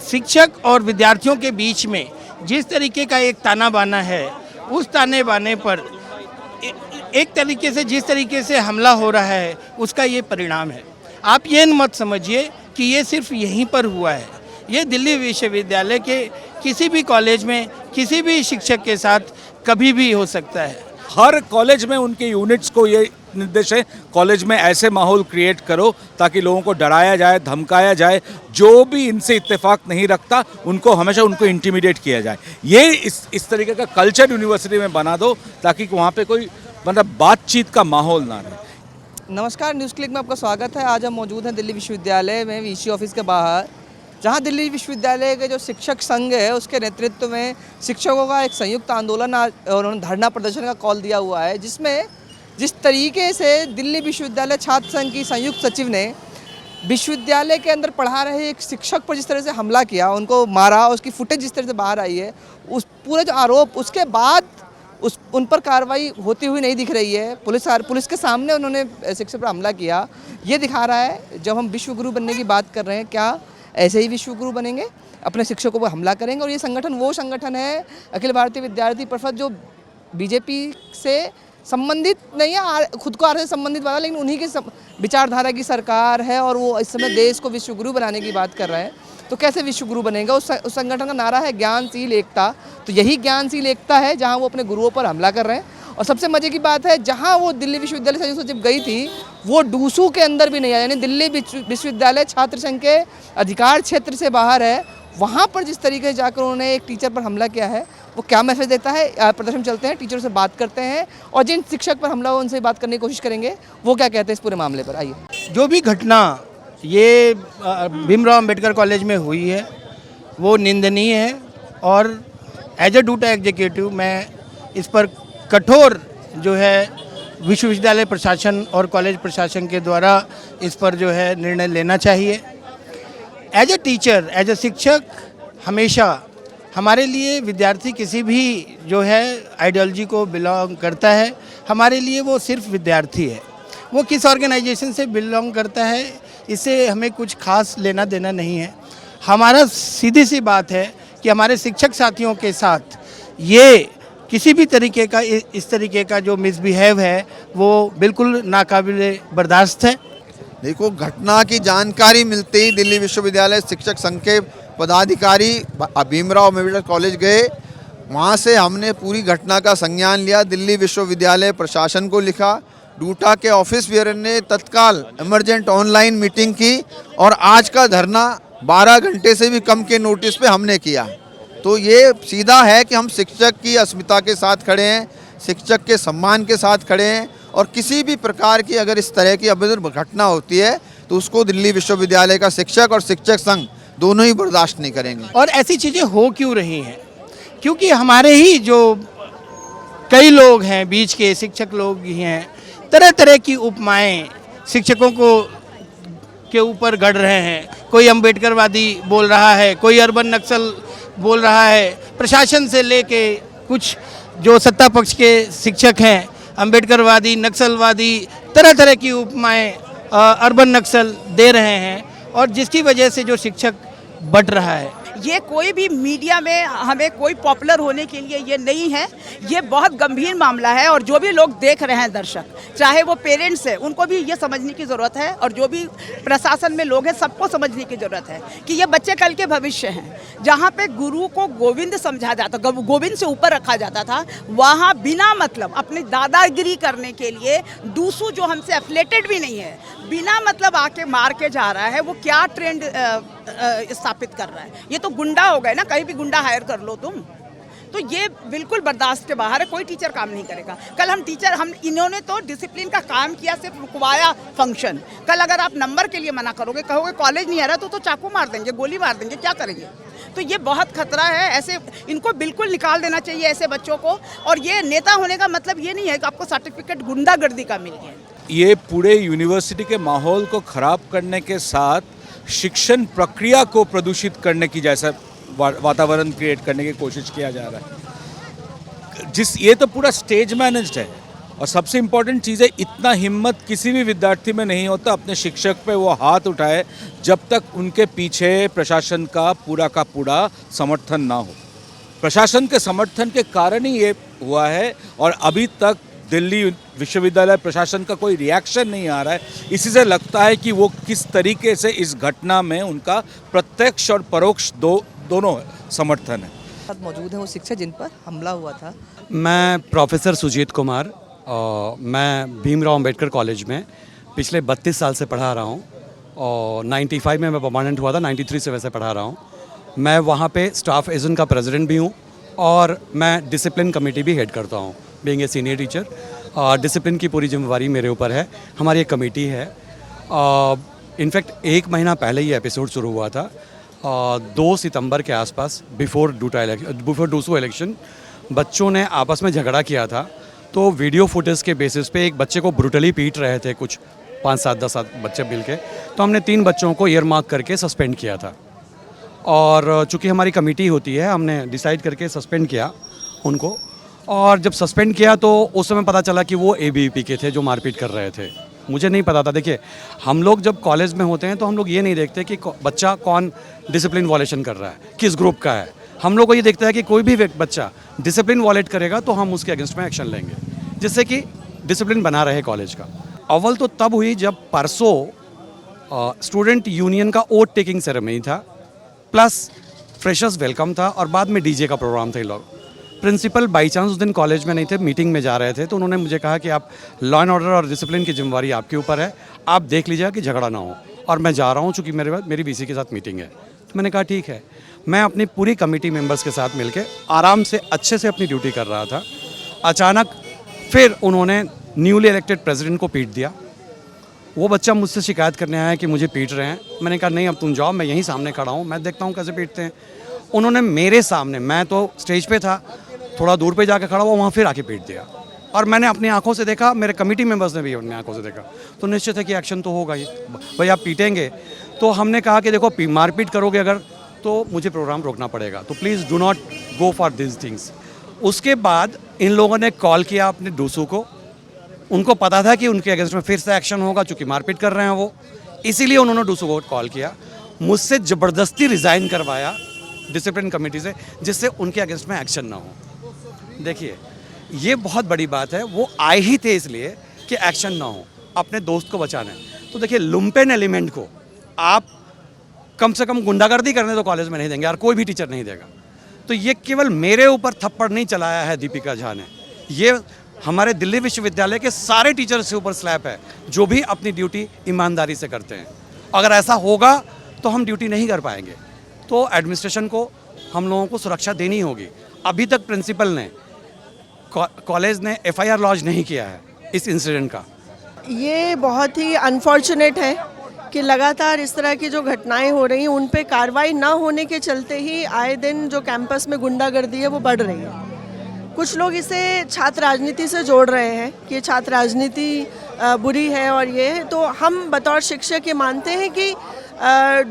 शिक्षक और विद्यार्थियों के बीच में जिस तरीके का एक ताना बाना है, उस ताने बाने पर एक तरीके से जिस तरीके से हमला हो रहा है, उसका ये परिणाम है। आप ये मत समझिए कि ये सिर्फ यहीं पर हुआ है, ये दिल्ली विश्वविद्यालय के किसी भी कॉलेज में किसी भी शिक्षक के साथ कभी भी हो सकता है। हर कॉलेज में उनके यूनिट्स को ये निर्देश है, कॉलेज में ऐसे माहौल क्रिएट करो ताकि लोगों को डराया जाए, धमकाया जाए, जो भी इनसे इत्तेफाक नहीं रखता उनको हमेशा उनको इंटिमिडेट किया जाए। ये इस तरीके का कल्चर यूनिवर्सिटी में बना दो ताकि वहाँ पे कोई मतलब बातचीत का माहौल ना रहे। नमस्कार, न्यूज़ क्लिक में आपका स्वागत है। आज हम मौजूद हैं दिल्ली विश्वविद्यालय में वीसी ऑफिस के बाहर, जहां दिल्ली विश्वविद्यालय के जो शिक्षक संघ है उसके नेतृत्व में शिक्षकों का एक संयुक्त आंदोलन और उन्होंने धरना प्रदर्शन का कॉल दिया हुआ है, जिसमें जिस तरीके से दिल्ली विश्वविद्यालय छात्र संघ की संयुक्त सचिव ने विश्वविद्यालय के अंदर पढ़ा रहे एक शिक्षक पर जिस तरह से हमला किया, उनको मारा, उसकी फुटेज जिस तरह से बाहर आई है, उस पूरे जो आरोप उसके बाद उन पर कार्रवाई होती हुई नहीं दिख रही है। पुलिस के सामने उन्होंने शिक्षक पर हमला किया। ये दिखा रहा है जब हम विश्वगुरु बनने की बात कर रहे हैं, क्या ऐसे ही विश्वगुरु बनेंगे, अपने शिक्षकों पर हमला करेंगे? और ये संगठन वो संगठन है, अखिल भारतीय विद्यार्थी परिषद, जो बीजेपी से संबंधित नहीं है, खुद को आर से संबंधित वाला, लेकिन उन्हीं की विचारधारा की सरकार है और वो इस समय देश को विश्वगुरु बनाने की बात कर रहे हैं। तो कैसे विश्वगुरु बनेगा? उस संगठन का नारा है ज्ञानशील एकता। तो यही ज्ञानशील एकता है जहां वो अपने गुरुओं पर हमला कर रहे हैं। और सबसे मजे की बात है, जहां वो दिल्ली विश्वविद्यालय संयुक्त सचिव गई थी, वो डूसू के अंदर भी नहीं आया, यानी दिल्ली विश्वविद्यालय छात्र संघ के अधिकार क्षेत्र से बाहर है। वहाँ पर जिस तरीके से जाकर उन्होंने एक टीचर पर हमला किया है, वो क्या मैसेज देता है? प्रदर्शन चलते हैं, टीचरों से बात करते हैं और जिन शिक्षक पर हमला हो उनसे बात करने की कोशिश करेंगे, वो क्या कहते हैं इस पूरे मामले पर। आइए। जो भी घटना ये भीमराव अंबेडकर कॉलेज में हुई है वो निंदनीय है और एज ए डूटा एग्जीक्यूटिव मैं इस पर कठोर जो है विश्वविद्यालय प्रशासन और कॉलेज प्रशासन के द्वारा इस पर जो है निर्णय लेना चाहिए। As a teacher, as a शिक्षक, हमेशा हमारे लिए विद्यार्थी किसी भी जो है आइडियोलॉजी को बिलोंग करता है, हमारे लिए वो सिर्फ विद्यार्थी है। वो किस ऑर्गेनाइजेशन से बिलोंग करता है, इससे हमें कुछ खास लेना देना नहीं है। हमारा सीधी सी बात है कि हमारे शिक्षक साथियों के साथ ये किसी भी तरीके का इस तरीके का जो मिसबिहेव है वो बिल्कुल नाकाबिले बर्दाश्त है। देखो, घटना की जानकारी मिलते ही दिल्ली विश्वविद्यालय शिक्षक संघ के पदाधिकारी भीमराव अम्बेडकर कॉलेज गए। वहाँ से हमने पूरी घटना का संज्ञान लिया, दिल्ली विश्वविद्यालय प्रशासन को लिखा, डूटा के ऑफिस बेयर ने तत्काल इमरजेंट ऑनलाइन मीटिंग की और आज का धरना 12 घंटे से भी कम के नोटिस पे हमने किया। तो ये सीधा है कि हम शिक्षक की अस्मिता के साथ खड़े हैं, शिक्षक के सम्मान के साथ खड़े हैं और किसी भी प्रकार की अगर इस तरह की अभद्र घटना होती है तो उसको दिल्ली विश्वविद्यालय का शिक्षक और शिक्षक संघ दोनों ही बर्दाश्त नहीं करेंगे। और ऐसी चीज़ें हो क्यों रही हैं? क्योंकि हमारे ही जो कई लोग हैं, बीच के शिक्षक लोग ही हैं, तरह तरह की उपमाएं शिक्षकों को के ऊपर गढ़ रहे हैं। कोई अम्बेडकरवादी बोल रहा है, कोई अर्बन नक्सल बोल रहा है। प्रशासन से लेके कुछ जो सत्ता पक्ष के शिक्षक हैं, अम्बेडकरवादी, नक्सलवादी, तरह तरह की उपमाएं अर्बन नक्सल दे रहे हैं और जिसकी वजह से जो शिक्षक बढ़ रहा है। ये कोई भी मीडिया में हमें कोई पॉपुलर होने के लिए ये नहीं है, ये बहुत गंभीर मामला है। और जो भी लोग देख रहे हैं, दर्शक, चाहे वो पेरेंट्स हैं, उनको भी ये समझने की ज़रूरत है और जो भी प्रशासन में लोग हैं सबको समझने की ज़रूरत है कि ये बच्चे कल के भविष्य हैं। जहाँ पे गुरु को गोविंद समझा जाता, गोविंद से ऊपर रखा जाता था, वहाँ बिना मतलब अपनी दादागिरी करने के लिए दूसू जो हमसे एफिलेटेड भी नहीं है, बिना मतलब आके मार के जा रहा है। वो क्या ट्रेंड स्थापित कर रहा है? ये तो गुंडा हो गए ना, कहीं भी गुंडा हायर कर लो तुम। तो ये बिल्कुल बर्दाश्त के बाहर है, कोई टीचर काम नहीं करेगा। कल इन्होंने तो डिसिप्लिन का काम किया, सिर्फ रुकवाया फंक्शन। कल अगर आप नंबर के लिए मना करोगे, कहोगे कॉलेज नहीं आ रहा, तो चाकू मार देंगे, गोली मार देंगे, क्या करेंगे? तो ये बहुत खतरा है। ऐसे इनको बिल्कुल निकाल देना चाहिए, ऐसे बच्चों को। और ये नेता होने का मतलब ये नहीं है कि आपको सर्टिफिकेट गुंडागर्दी का मिल गया। ये पूरे यूनिवर्सिटी के माहौल को ख़राब करने के साथ शिक्षण प्रक्रिया को प्रदूषित करने की जैसा वातावरण क्रिएट करने की कोशिश किया जा रहा है। ये तो पूरा स्टेज मैनेज्ड है। और सबसे इम्पोर्टेंट चीज़ है, इतना हिम्मत किसी भी विद्यार्थी में नहीं होता अपने शिक्षक पे वो हाथ उठाए जब तक उनके पीछे प्रशासन का पूरा समर्थन ना हो। प्रशासन के समर्थन के कारण ही ये हुआ है और अभी तक दिल्ली विश्वविद्यालय प्रशासन का कोई रिएक्शन नहीं आ रहा है। इसी से लगता है कि वो किस तरीके से इस घटना में उनका प्रत्यक्ष और परोक्ष दोनों समर्थन है। साथ मौजूद हैं वो शिक्षक जिन पर हमला हुआ था। मैं प्रोफेसर सुजीत कुमार और मैं भीमराव अंबेडकर कॉलेज में पिछले 32 साल से पढ़ा रहा हूँ और 95 में मैं परमानेंट हुआ था, 93 से वैसे पढ़ा रहा हूँ। मैं वहाँ पे स्टाफ एजेंट का प्रेसिडेंट भी हूँ और मैं डिसिप्लिन कमेटी भी हेड करता हूँ। Being a senior teacher, discipline की पूरी जिम्मेवारी मेरे ऊपर है। हमारी एक कमेटी है। इनफैक्ट 1 महीना पहले ये एपिसोड शुरू हुआ था। 2 सितंबर के आसपास बिफोर डूसू इलेक्शन बच्चों ने आपस में झगड़ा किया था। तो वीडियो फुटेज के बेसिस पे एक बच्चे को ब्रूटली पीट रहे थे कुछ 5-7-10 बच्चे मिल के। तो हमने 3 बच्चों को ईयर मार्क करके सस्पेंड किया था और चूँकि हमारी कमेटी होती है हमने डिसाइड करके सस्पेंड किया उनको। और जब सस्पेंड किया तो उस समय पता चला कि वो ABVP के थे जो मारपीट कर रहे थे। मुझे नहीं पता था। देखिए, हम लोग जब कॉलेज में होते हैं तो हम लोग ये नहीं देखते कि बच्चा कौन डिसिप्लिन वॉलेशन कर रहा है, किस ग्रुप का है। हम लोग को ये देखता है कि कोई भी बच्चा डिसिप्लिन वॉलेट करेगा तो हम उसके अगेंस्ट में एक्शन लेंगे, जिससे कि डिसिप्लिन बना रहे कॉलेज का। अव्वल तो तब हुई जब परसों स्टूडेंट यूनियन का ओट टेकिंग सेरेमनी था, प्लस फ्रेशर्स वेलकम था और बाद में DJ का प्रोग्राम था। लोग प्रिंसिपल बाई चांस उस दिन कॉलेज में नहीं थे, मीटिंग में जा रहे थे। तो उन्होंने मुझे कहा कि आप लॉ एंड ऑर्डर और डिसिप्लिन की जिम्मेवारी आपके ऊपर है, आप देख लीजिएगा कि झगड़ा ना हो। और मैं जा रहा हूँ चूँकि मेरी VC के साथ मीटिंग है। तो मैंने कहा ठीक है। मैं अपनी पूरी कमेटी मेंबर्स के साथ मिलके आराम से अच्छे से अपनी ड्यूटी कर रहा था। अचानक फिर उन्होंने न्यूली इलेक्टेड प्रेसिडेंट को पीट दिया। वो बच्चा मुझसे शिकायत करने आया कि मुझे पीट रहे हैं। मैंने कहा नहीं, अब तुम जाओ, मैं यहीं सामने खड़ा हूँ, मैं देखता हूँ कैसे पीटते हैं। उन्होंने मेरे सामने, मैं तो स्टेज पे था, थोड़ा दूर पे जाके खड़ा हुआ, वहाँ फिर आके पीट दिया। और मैंने अपनी आंखों से देखा, मेरे कमेटी मेंबर्स ने भी अपनी आंखों से देखा। तो निश्चित है कि एक्शन तो होगा ही। भाई आप पीटेंगे तो हमने कहा कि देखो मारपीट करोगे अगर तो मुझे प्रोग्राम रोकना पड़ेगा, तो please do not go for this things. उसके बाद इन लोगों ने कॉल किया अपने डूसू को। उनको पता था कि उनके अगेंस्ट में फिर से एक्शन होगा चूँकि मारपीट कर रहे हैं वो, इसीलिए उन्होंने डूसू को कॉल किया। मुझसे ज़बरदस्ती रिज़ाइन करवाया डिसिप्लिन कमेटी से, जिससे उनके अगेंस्ट में एक्शन ना हो। देखिए, ये बहुत बड़ी बात है। वो आए ही थे इसलिए कि एक्शन ना हो, अपने दोस्त को बचाने। तो देखिए, लुम्पेन एलिमेंट को आप कम से कम गुंडागर्दी करने तो कॉलेज में नहीं देंगे यार, कोई भी टीचर नहीं देगा। तो ये केवल मेरे ऊपर थप्पड़ नहीं चलाया है दीपिका झा ने, ये हमारे दिल्ली विश्वविद्यालय के सारे टीचर्स के ऊपर स्लैप है जो भी अपनी ड्यूटी ईमानदारी से करते हैं। अगर ऐसा होगा तो हम ड्यूटी नहीं कर पाएंगे। तो एडमिनिस्ट्रेशन को हम लोगों को सुरक्षा देनी होगी। अभी तक प्रिंसिपल ने, कॉलेज ने FIR लॉन्च नहीं किया है इस इंसिडेंट का। ये बहुत ही अनफॉर्चुनेट है कि लगातार इस तरह की जो घटनाएं हो रही हैं उन पे कार्रवाई ना होने के चलते ही आए दिन जो कैंपस में गुंडागर्दी है वो बढ़ रही है। कुछ लोग इसे छात्र राजनीति से जोड़ रहे हैं कि छात्र राजनीति बुरी है और ये है। तो हम बतौर शिक्षक ये मानते हैं कि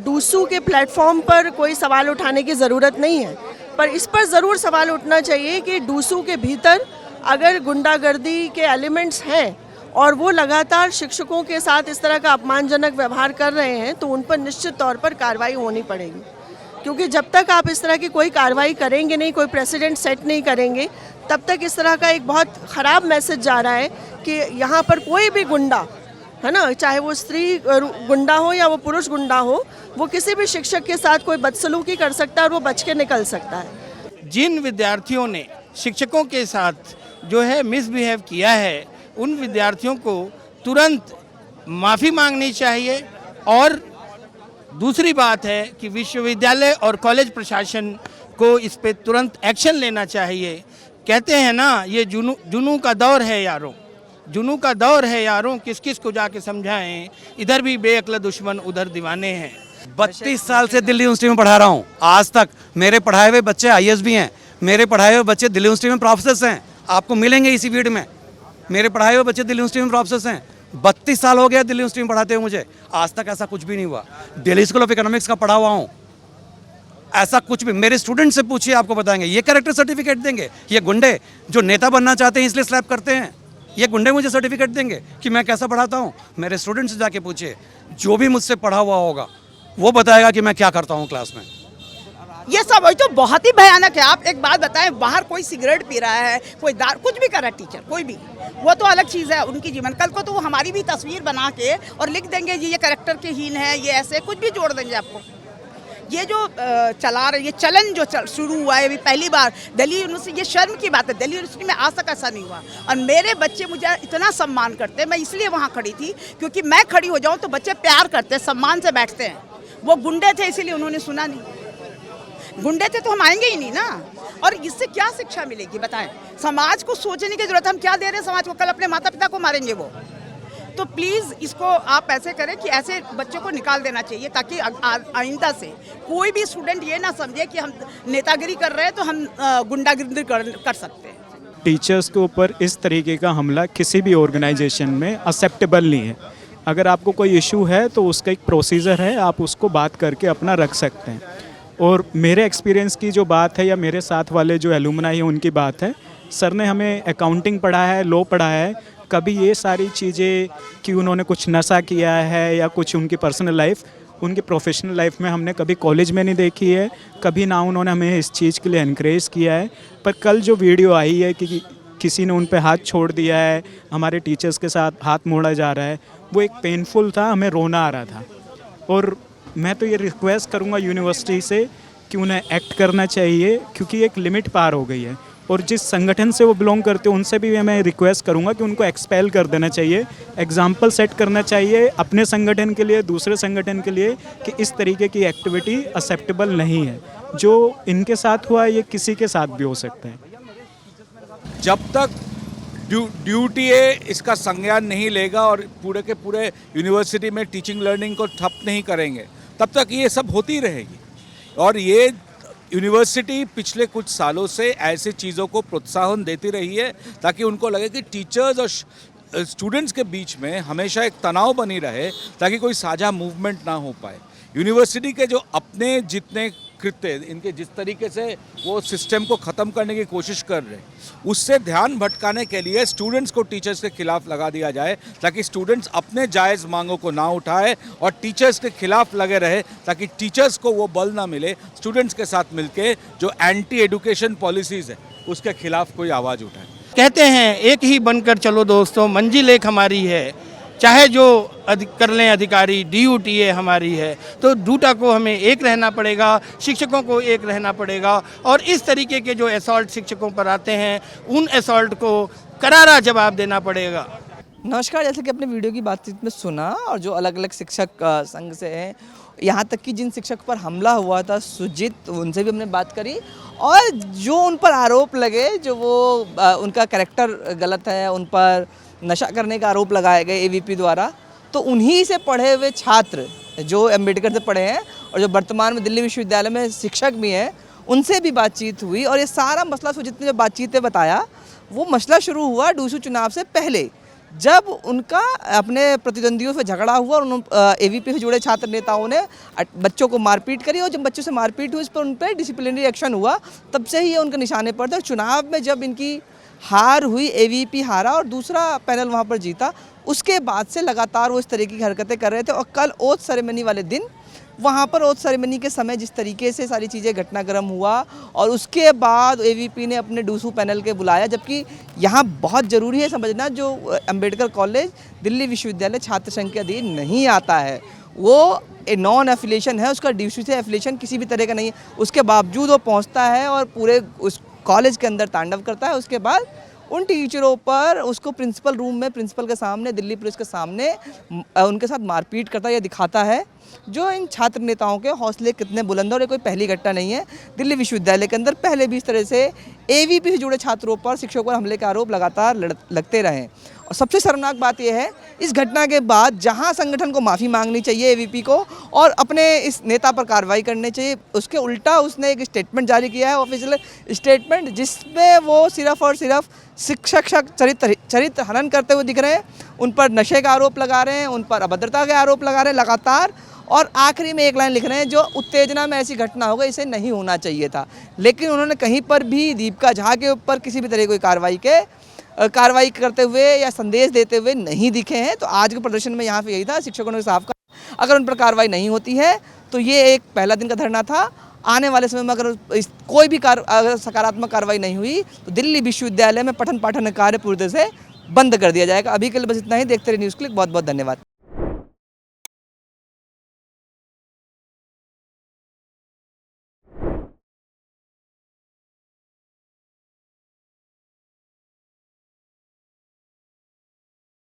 डूसू के प्लेटफॉर्म पर कोई सवाल उठाने की ज़रूरत नहीं है, पर इस पर ज़रूर सवाल उठना चाहिए कि डूसू के भीतर अगर गुंडागर्दी के एलिमेंट्स हैं और वो लगातार शिक्षकों के साथ इस तरह का अपमानजनक व्यवहार कर रहे हैं तो उन पर निश्चित तौर पर कार्रवाई होनी पड़ेगी। क्योंकि जब तक आप इस तरह की कोई कार्रवाई करेंगे नहीं, कोई प्रेसिडेंट सेट नहीं करेंगे, तब तक इस तरह का एक बहुत ख़राब मैसेज जा रहा है कि यहाँ पर कोई भी गुंडा है ना, चाहे वो स्त्री गुंडा हो या वो पुरुष गुंडा हो, वो किसी भी शिक्षक के साथ कोई बदसलूकी कर सकता है और वो बच के निकल सकता है। जिन विद्यार्थियों ने शिक्षकों के साथ जो है मिसबिहेव किया है, उन विद्यार्थियों को तुरंत माफ़ी मांगनी चाहिए। और दूसरी बात है कि विश्वविद्यालय और कॉलेज प्रशासन को इस पे तुरंत एक्शन लेना चाहिए। कहते हैं ना, ये जुनू का दौर है यारों, जुनू का दौर है यारों, किस किस को जाके समझाएं, इधर भी बेअक्ल दुश्मन उधर दीवाने हैं। 32 साल से दिल्ली यूनिवर्सिटी में पढ़ा रहा हूँ। आज तक मेरे पढ़ाए हुए बच्चे IAS भी हैं, मेरे पढ़ाए हुए बच्चे दिल्ली यूनिवर्सिटी में प्रोफेसर हैं। आपको मिलेंगे इसी फील्ड में, मेरे पढ़ाए हुए बच्चे दिल्ली यूनिवर्सिटी में प्रोफेसर हैं। 32 साल हो गया दिल्ली यूनिवर्सिटी में पढ़ाते हुए मुझे, आज तक ऐसा कुछ भी नहीं हुआ। दिल्ली स्कूल ऑफ इकोनॉमिक्स का पढ़ा हुआ हूँ, ऐसा कुछ भी। मेरे स्टूडेंट से पूछिए, आपको बताएंगे। ये कैरेक्टर सर्टिफिकेट देंगे ये गुंडे जो नेता बनना चाहते हैं इसलिए स्लैप करते हैं। ये गुंडे मुझे सर्टिफिकेट देंगे कि मैं कैसा पढ़ाता हूँ? मेरे स्टूडेंट से जाके पूछिए, जो भी मुझसे पढ़ा हुआ होगा वो बताएगा कि मैं क्या करता हूँ क्लास में। ये सब वही तो बहुत ही भयानक है। आप एक बात बताएं, बाहर कोई सिगरेट पी रहा है, कोई दारू, कुछ भी कर रहा है टीचर, कोई भी, वो तो अलग चीज़ है उनकी जीवन। कल को तो वो हमारी भी तस्वीर बना के और लिख देंगे जी ये कैरेक्टर के हीन है, ये ऐसे कुछ भी जोड़ देंगे आपको। ये जो चला रहे, ये चलन जो शुरू हुआ है अभी पहली बार दिल्ली यूनिवर्सिटी, ये शर्म की बात है, दिल्ली यूनिवर्सिटी में आज तक ऐसा नहीं हुआ। और मेरे बच्चे मुझे इतना सम्मान करते हैं, मैं इसलिए वहाँ खड़ी थी क्योंकि मैं खड़ी हो जाऊँ तो बच्चे प्यार करते हैं, सम्मान से बैठते हैं। वो गुंडे थे इसीलिए उन्होंने सुना नहीं, गुंडे थे तो हम आएंगे ही नहीं ना। और इससे क्या शिक्षा मिलेगी बताएं? समाज को सोचने की जरूरत है, हम क्या दे रहे हैं समाज को? कल अपने माता पिता को मारेंगे वो। तो प्लीज़ इसको आप ऐसे करें कि ऐसे बच्चों को निकाल देना चाहिए, ताकि आइंदा से कोई भी स्टूडेंट ये ना समझे कि हम नेतागिरी कर रहे हैं तो हम गुंडागिरी कर सकते हैं। टीचर्स के ऊपर इस तरीके का हमला किसी भी ऑर्गेनाइजेशन में एक्सेप्टेबल नहीं है। अगर आपको कोई इशू है तो उसका एक प्रोसीजर है, आप उसको बात करके अपना रख सकते हैं। और मेरे एक्सपीरियंस की जो बात है या मेरे साथ वाले जो एलुमनाई हैं उनकी बात है, सर ने हमें अकाउंटिंग पढ़ा है, लॉ पढ़ा है, कभी ये सारी चीज़ें कि उन्होंने कुछ नशा किया है या कुछ उनकी पर्सनल लाइफ, उनकी प्रोफेशनल लाइफ में हमने कभी कॉलेज में नहीं देखी है, कभी ना उन्होंने हमें इस चीज़ के लिए इनकरेज किया है। पर कल जो वीडियो आई है कि किसी ने उन पे हाथ छोड़ दिया है, हमारे टीचर्स के साथ हाथ मोड़ा जा रहा है, वो एक पेनफुल था, हमें रोना आ रहा था। और मैं तो ये रिक्वेस्ट करूँगा यूनिवर्सिटी से कि उन्हें एक्ट करना चाहिए, क्योंकि एक लिमिट पार हो गई है। और जिस संगठन से वो बिलोंग करते हैं उनसे भी मैं रिक्वेस्ट करूंगा कि उनको एक्सपेल कर देना चाहिए, एग्जाम्पल सेट करना चाहिए अपने संगठन के लिए, दूसरे संगठन के लिए, कि इस तरीके की एक्टिविटी एक्सेप्टेबल नहीं है। जो इनके साथ हुआ ये किसी के साथ भी हो सकता है। जब तक ड्यूटीए इसका संज्ञान नहीं लेगा और पूरे के पूरे यूनिवर्सिटी में टीचिंग लर्निंग को ठप नहीं करेंगे, तब तक ये सब होती रहेगी। और ये यूनिवर्सिटी पिछले कुछ सालों से ऐसे चीज़ों को प्रोत्साहन देती रही है ताकि उनको लगे कि टीचर्स और स्टूडेंट्स के बीच में हमेशा एक तनाव बनी रहे, ताकि कोई साझा मूवमेंट ना हो पाए। यूनिवर्सिटी के जो अपने जितने कृत्य, इनके जिस तरीके से वो सिस्टम को ख़त्म करने की कोशिश कर रहे हैं, उससे ध्यान भटकाने के लिए स्टूडेंट्स को टीचर्स के खिलाफ लगा दिया जाए, ताकि स्टूडेंट्स अपने जायज़ मांगों को ना उठाए और टीचर्स के खिलाफ लगे रहे, ताकि टीचर्स को वो बल ना मिले स्टूडेंट्स के साथ मिलके जो एंटी एजुकेशन पॉलिसीज़ है उसके खिलाफ कोई आवाज़ उठाए। कहते हैं एक ही बनकर चलो दोस्तों, मंजिल एक हमारी है, चाहे जो कर लें अधिकारी, DUTA हमारी है, तो डूटा को हमें एक रहना पड़ेगा, शिक्षकों को एक रहना पड़ेगा। और इस तरीके के जो असॉल्ट शिक्षकों पर आते हैं उन असॉल्ट को करारा जवाब देना पड़ेगा। नमस्कार, जैसे कि अपने वीडियो की बातचीत में सुना और जो अलग अलग शिक्षक संघ से हैं, यहाँ तक कि जिन शिक्षक पर हमला हुआ था सुजीत, उनसे भी हमने बात करी। और जो उन पर आरोप लगे, जो वो उनका कैरेक्टर गलत है, उन पर नशा करने का आरोप लगाए गए AVP द्वारा, तो उन्हीं से पढ़े हुए छात्र जो अम्बेडकर से पढ़े हैं और जो वर्तमान में दिल्ली विश्वविद्यालय में शिक्षक भी हैं, उनसे भी बातचीत हुई। और ये सारा मसला सुजीत ने जो बातचीत में बताया, वो मसला शुरू हुआ डूसू चुनाव से पहले, जब उनका अपने प्रतिद्वंदियों से झगड़ा हुआ और AVP से जुड़े छात्र नेताओं ने बच्चों को मारपीट करी। और जब बच्चों से मारपीट हुई, इस पर उन पर डिसिप्लिनरी एक्शन हुआ, तब से ही ये उनके निशाने पर थे। चुनाव में जब इनकी हार हुई, AVP हारा और दूसरा पैनल वहाँ पर जीता, उसके बाद से लगातार वो इस तरीके की हरकतें कर रहे थे। और कल ओथ सेरेमनी वाले दिन वहाँ पर ओथ सेरेमनी के समय जिस तरीके से सारी चीज़ें घटनाक्रम हुआ, और उसके बाद AVP ने अपने डूसू पैनल के बुलाया, जबकि यहाँ बहुत ज़रूरी है समझना, जो अम्बेडकर कॉलेज दिल्ली विश्वविद्यालय छात्र संघ के अधीन नहीं आता है, वो ए नॉन एफिलिएशन है, उसका डीयू से एफिलिएशन किसी भी तरह का नहीं है। उसके बावजूद वो पहुँचता है और पूरे उस कॉलेज के अंदर तांडव करता है। उसके बाद उन टीचरों पर, उसको प्रिंसिपल रूम में, प्रिंसिपल के सामने, दिल्ली पुलिस के सामने उनके साथ मारपीट करता है। यह दिखाता है जो इन छात्र नेताओं के हौसले कितने बुलंद हैं। और ये कोई पहली घटना नहीं है, दिल्ली विश्वविद्यालय के अंदर पहले भी इस तरह से AVP से जुड़े छात्रों पर, शिक्षकों पर हमले के आरोप लगातार लगते रहे। और सबसे शर्मनाक बात यह है, इस घटना के बाद जहां संगठन को माफ़ी मांगनी चाहिए AVP को और अपने इस नेता पर कार्रवाई करनी चाहिए, उसके उल्टा उसने एक स्टेटमेंट जारी किया है, ऑफिशियल स्टेटमेंट, जिसमें वो सिर्फ और सिर्फ शिक्षक चरित्र हनन करते हुए दिख रहे हैं, उन पर नशे का आरोप लगा रहे हैं, उन पर अभद्रता के आरोप लगा रहे हैं लगातार। और आखिरी में एक लाइन लिख रहे हैं, जो उत्तेजना में ऐसी घटना हो गई, इसे नहीं होना चाहिए था। लेकिन उन्होंने कहीं पर भी दीपिका झा के ऊपर किसी भी तरह की कोई कार्रवाई के कार्रवाई करते हुए या संदेश देते हुए नहीं दिखे हैं। तो आज के प्रदर्शन में यहाँ पे यही था, शिक्षकों ने साफ कहा अगर उन पर कार्रवाई नहीं होती है तो ये एक पहला दिन का धरना था। आने वाले समय में अगर कोई भी अगर सकारात्मक कार्रवाई नहीं हुई तो दिल्ली विश्वविद्यालय में पठन पाठन कार्य पूरी तरह से बंद कर दिया जाएगा। अभी के लिए बस इतना ही। देखते रहिए न्यूज़ क्लिक। बहुत बहुत धन्यवाद।